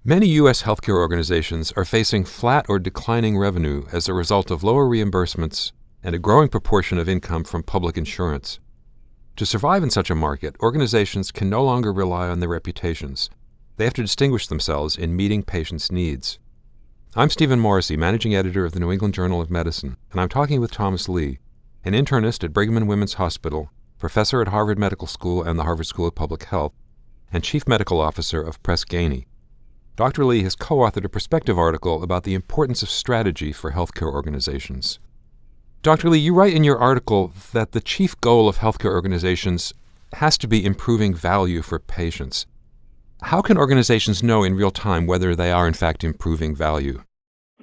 Many U.S. healthcare organizations are facing flat or declining revenue as a result of lower reimbursements and a growing proportion of income from public insurance. To survive in such a market, organizations can no longer rely on their reputations. They have to distinguish themselves in meeting patients' needs. I'm Stephen Morrissey, managing editor of the New England Journal of Medicine, and I'm talking with Thomas Lee, an internist at Brigham and Women's Hospital, professor at Harvard Medical School and the Harvard School of Public Health, and chief medical officer of Press Ganey. Dr. Lee has co-authored a perspective article about the importance of strategy for healthcare organizations. Dr. Lee, you write in your article that the chief goal of healthcare organizations has to be improving value for patients. How can organizations know in real time whether they are in fact improving value?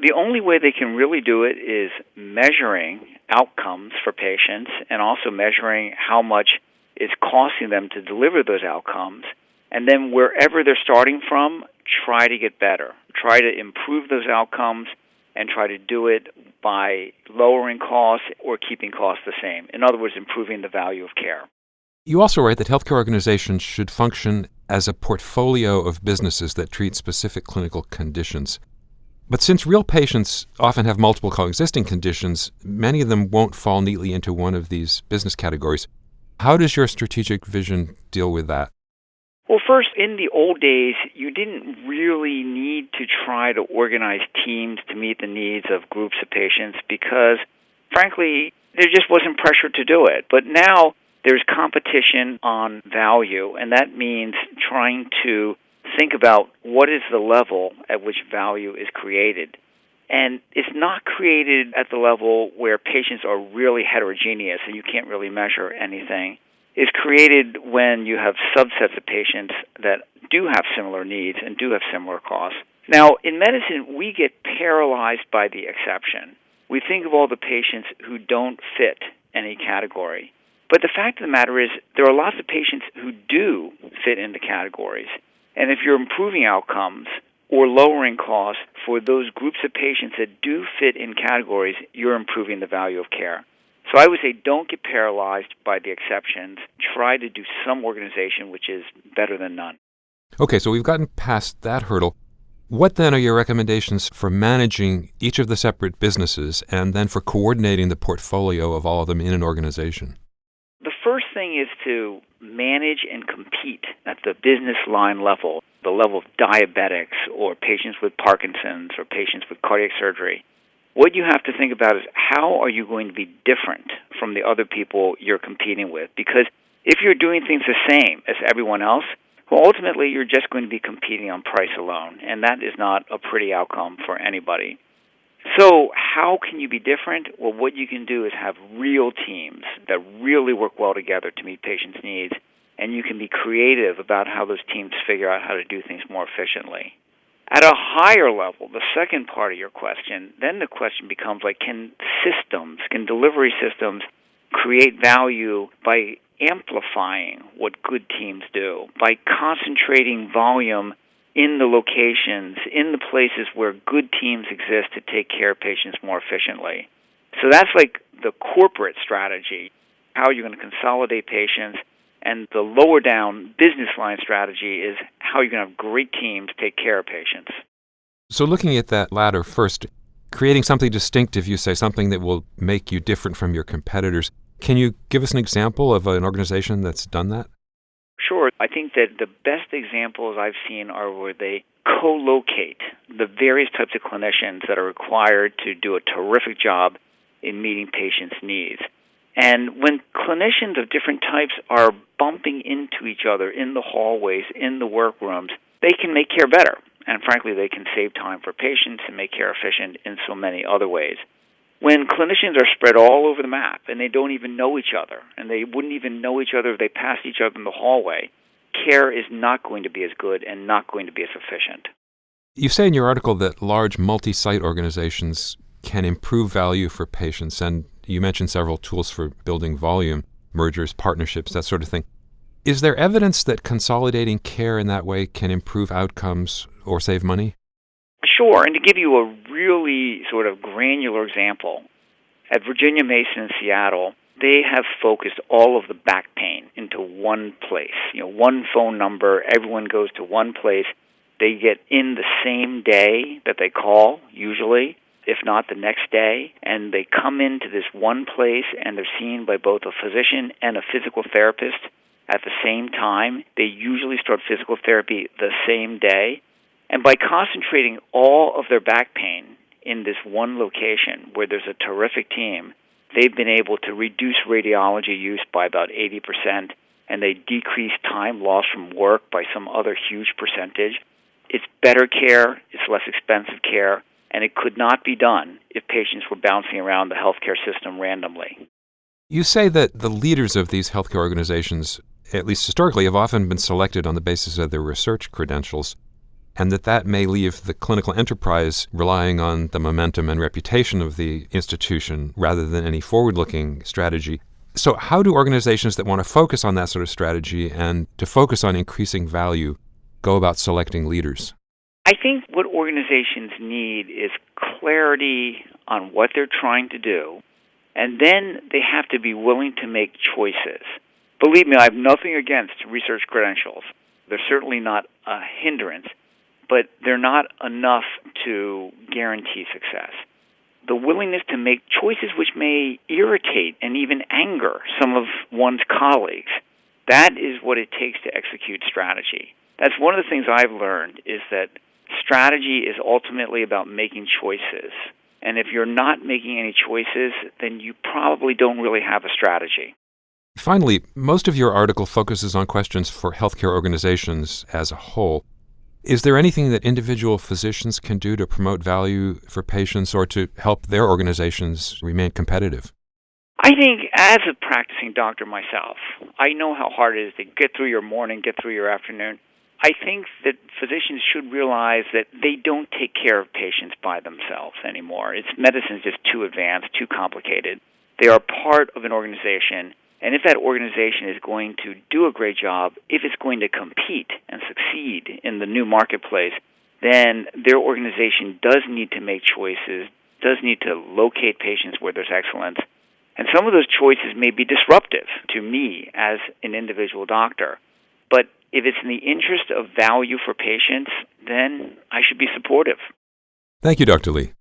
The only way they can really do it is measuring outcomes for patients and also measuring how much it's costing them to deliver those outcomes. And then wherever they're starting from, try to get better. Try to improve those outcomes and try to do it by lowering costs or keeping costs the same. In other words, improving the value of care. You also write that healthcare organizations should function as a portfolio of businesses that treat specific clinical conditions. But since real patients often have multiple coexisting conditions, many of them won't fall neatly into one of these business categories. How does your strategic vision deal with that? Well, first, in the old days, you didn't really need to try to organize teams to meet the needs of groups of patients because, frankly, there just wasn't pressure to do it. But now there's competition on value, and that means trying to think about what is the level at which value is created. And it's not created at the level where patients are really heterogeneous and you can't really measure anything. It's created when you have subsets of patients that do have similar needs and do have similar costs. Now, in medicine, we get paralyzed by the exception. We think of all the patients who don't fit any category. But the fact of the matter is there are lots of patients who do fit into categories. And if you're improving outcomes or lowering costs for those groups of patients that do fit in categories, you're improving the value of care. So I would say don't get paralyzed by the exceptions. Try to do some organization which is better than none. Okay, so we've gotten past that hurdle. What then are your recommendations for managing each of the separate businesses and then for coordinating the portfolio of all of them in an organization? The first thing is to manage and compete at the business line level, the level of diabetics or patients with Parkinson's or patients with cardiac surgery. What you have to think about is how are you going to be different from the other people you're competing with? Because if you're doing things the same as everyone else, well, ultimately you're just going to be competing on price alone, and that is not a pretty outcome for anybody. So how can you be different? Well, what you can do is have real teams that really work well together to meet patients' needs, and you can be creative about how those teams figure out how to do things more efficiently. At a higher level, the second part of your question, then the question becomes like, can delivery systems create value by amplifying what good teams do, by concentrating volume in the locations, in the places where good teams exist to take care of patients more efficiently. So that's like the corporate strategy, how you're going to consolidate patients. And the lower down business line strategy is how you're going to have great teams take care of patients. So looking at that latter first, creating something distinctive, you say, something that will make you different from your competitors. Can you give us an example of an organization that's done that? Sure. I think that the best examples I've seen are where they co-locate the various types of clinicians that are required to do a terrific job in meeting patients' needs. And when clinicians of different types are bumping into each other in the hallways, in the workrooms, they can make care better. And frankly, they can save time for patients and make care efficient in so many other ways. When clinicians are spread all over the map and they don't even know each other, and they wouldn't even know each other if they passed each other in the hallway, care is not going to be as good and not going to be as efficient. You say in your article that large multi-site organizations can improve value for patients, and you mentioned several tools for building volume, mergers, partnerships, that sort of thing. Is there evidence that consolidating care in that way can improve outcomes or save money? Sure, and to give you a really sort of granular example, at Virginia Mason in Seattle, they have focused all of the back pain into one place. One phone number, everyone goes to one place. They get in the same day that they call, usually, if not the next day, and they come into this one place and they're seen by both a physician and a physical therapist at the same time. They usually start physical therapy the same day. And by concentrating all of their back pain in this one location where there's a terrific team, they've been able to reduce radiology use by about 80%, and they decrease time lost from work by some other huge percentage. It's better care, it's less expensive care, and it could not be done if patients were bouncing around the healthcare system randomly. You say that the leaders of these healthcare organizations, at least historically, have often been selected on the basis of their research credentials, and that may leave the clinical enterprise relying on the momentum and reputation of the institution rather than any forward-looking strategy. So how do organizations that want to focus on that sort of strategy and to focus on increasing value go about selecting leaders? I think what organizations need is clarity on what they're trying to do, and then they have to be willing to make choices. Believe me, I have nothing against research credentials. They're certainly not a hindrance, but they're not enough to guarantee success. The willingness to make choices which may irritate and even anger some of one's colleagues, that is what it takes to execute strategy. That's one of the things I've learned, is that strategy is ultimately about making choices. And if you're not making any choices, then you probably don't really have a strategy. Finally, most of your article focuses on questions for healthcare organizations as a whole. Is there anything that individual physicians can do to promote value for patients or to help their organizations remain competitive? I think as a practicing doctor myself, I know how hard it is to get through your morning, get through your afternoon. I think that physicians should realize that they don't take care of patients by themselves anymore. Medicine is just too advanced, too complicated. They are part of an organization, and if that organization is going to do a great job, if it's going to compete and succeed in the new marketplace, then their organization does need to make choices, does need to locate patients where there's excellence. And some of those choices may be disruptive to me as an individual doctor. But if it's in the interest of value for patients, then I should be supportive. Thank you, Dr. Lee.